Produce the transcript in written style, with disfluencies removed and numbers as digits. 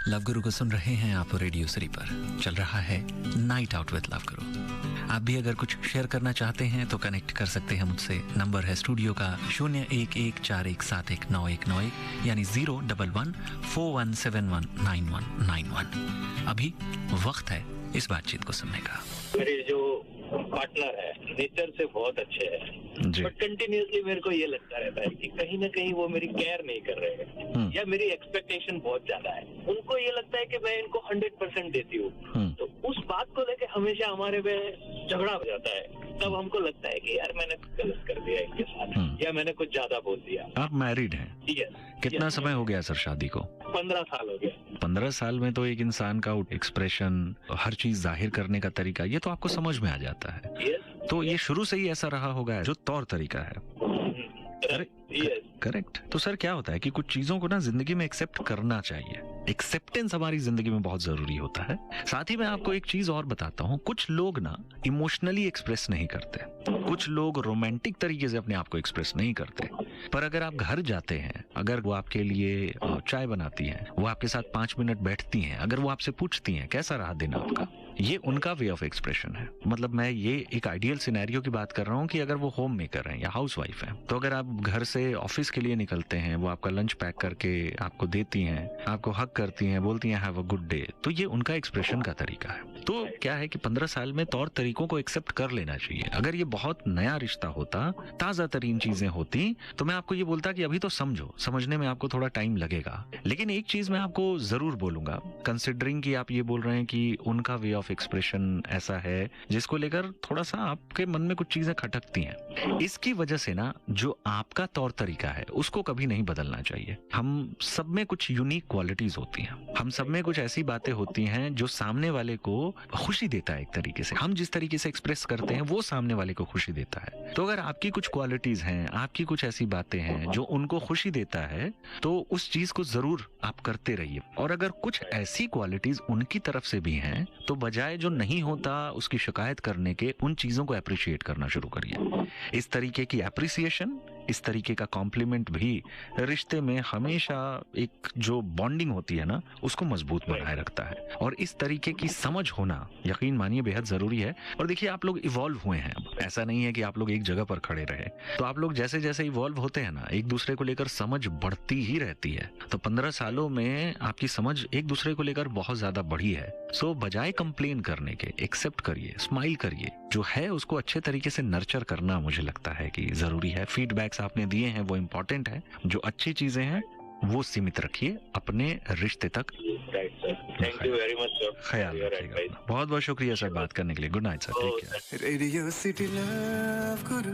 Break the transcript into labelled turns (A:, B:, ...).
A: Love गुरु को सुन रहे हैं आप रेडियो सिटी पर। चल रहा है नाइट आउट विद लव गुरु। आप भी अगर कुछ शेयर करना चाहते हैं तो कनेक्ट कर सकते हैं मुझसे। नंबर है स्टूडियो का 0114171991 यानी 01141719191। अभी वक्त है इस बातचीत को सुनने का।
B: मेरे जो पार्टनर है नेचर से बहुत अच्छे हैं, बट कंटिन्यूअसली मेरे को ये लगता रहता है कि कहीं ना कहीं वो मेरी केयर नहीं कर रहे हैं या मेरी एक्सपेक्टेशन बहुत ज्यादा है। उनको ये लगता है कि मैं इनको 100% देती हूँ, तो उस बात को लेके हमेशा हमारे में झगड़ा हो जाता है। तब हमको लगता है कि यार मैंने गलत कर दिया इनके साथ या मैंने कुछ ज्यादा बोल दिया।
A: आप मैरिड हैं? कितना समय हो गया सर शादी को?
B: 15 साल हो गया।
A: 15 साल में तो एक इंसान का एक्सप्रेशन, हर चीज जाहिर करने का तरीका, ये तो आपको समझ में आ जाता है। तो ये शुरू से ही ऐसा रहा होगा जो तौर तरीका है। करेक्ट। तो सर क्या होता है कि कुछ चीजों को ना जिंदगी में एक्सेप्ट करना चाहिए। एक्सेप्टेंस हमारी जिंदगी में बहुत जरूरी होता है। साथ ही मैं आपको एक चीज और बताता हूँ, कुछ लोग ना इमोशनली एक्सप्रेस नहीं करते, कुछ लोग रोमांटिक तरीके से अपने आप को एक्सप्रेस नहीं करते। पर अगर आप घर जाते हैं, अगर वो आपके लिए चाय बनाती हैं, वो आपके साथ 5 मिनट बैठती हैं, अगर वो आपसे पूछती हैं कैसा रहा दिन आपका, ये उनका वे ऑफ एक्सप्रेशन है। मतलब मैं ये एक आइडियल सिनेरियो की बात कर रहा हूँ कि अगर वो होम मेकर हैं या हाउस वाइफ हैं, तो अगर आप घर से ऑफिस के लिए निकलते हैं, वो आपका लंच पैक करके आपको देती हैं, आपको हक करती हैं, बोलती हैं हैव अ गुड डे, तो ये उनका एक्सप्रेशन का तरीका है। तो क्या है कि 15 साल में तौर तरीकों को एक्सेप्ट कर लेना चाहिए। अगर ये बहुत नया रिश्ता होता, ताजा तरीन चीजें होती, तो मैं आपको ये बोलता कि अभी तो समझो, समझने में आपको थोड़ा टाइम लगेगा। लेकिन एक चीज मैं आपको जरूर बोलूंगा, कंसिडरिंग कि आप ये बोल रहे हैं कि उनका वे ऑफ एक्सप्रेशन ऐसा है जिसको लेकर थोड़ा सा आपके मन में कुछ चीजें खटकती हैं, इसकी वजह से ना जो आपका तौर तरीका है उसको कभी नहीं बदलना चाहिए। हम सब में कुछ यूनिक क्वालिटीज होती हैं, हम सब में कुछ ऐसी बातें होती हैं जो सामने वाले को खुशी देता है। एक तरीके से हम जिस तरीके से एक्सप्रेस करते हैं वो सामने वाले को खुशी देता है। तो अगर आपकी कुछ क्वालिटीज हैं, आपकी कुछ ऐसी बातें हैं जो उनको खुशी देता है, तो उस चीज को जरूर आप करते रहिए। और अगर कुछ ऐसी क्वालिटीज उनकी तरफ से भी हैं, तो बजाय जो नहीं होता उसकी शिकायत करने के, उन चीजों को अप्रिशिएट करना शुरू करिए। इस तरीके की अप्रिसिएशन, इस तरीके का कॉम्प्लीमेंट भी रिश्ते में हमेशा एक जो बॉन्डिंग होती है ना, उसको मजबूत बनाए रखता है। और इस तरीके की समझ होना, यकीन मानिए, बेहद जरूरी है। और देखिए, आप लोग इवॉल्व हुए हैं। अब ऐसा नहीं है कि आप लोग एक जगह पर खड़े रहे। तो आप लोग जैसे जैसे इवॉल्व होते हैं ना, एक दूसरे को लेकर समझ बढ़ती ही रहती है। तो 15 सालों में आपकी समझ एक दूसरे को लेकर बहुत ज्यादा बढ़ी है। सो बजाय कंप्लेन करने के, एक्सेप्ट करिए, स्माइल करिए। जो है उसको अच्छे तरीके से नर्चर करना मुझे लगता है कि जरूरी है। फीडबैक्स आपने दिए हैं वो इम्पोर्टेंट है। जो अच्छी चीजें हैं वो सीमित रखिए अपने रिश्ते तक।
B: Thank you very much sir.
A: ख्याल रखिएगा। बहुत बहुत शुक्रिया सर बात करने के लिए। Good night sir. Take care.
C: Radio city love गुरु।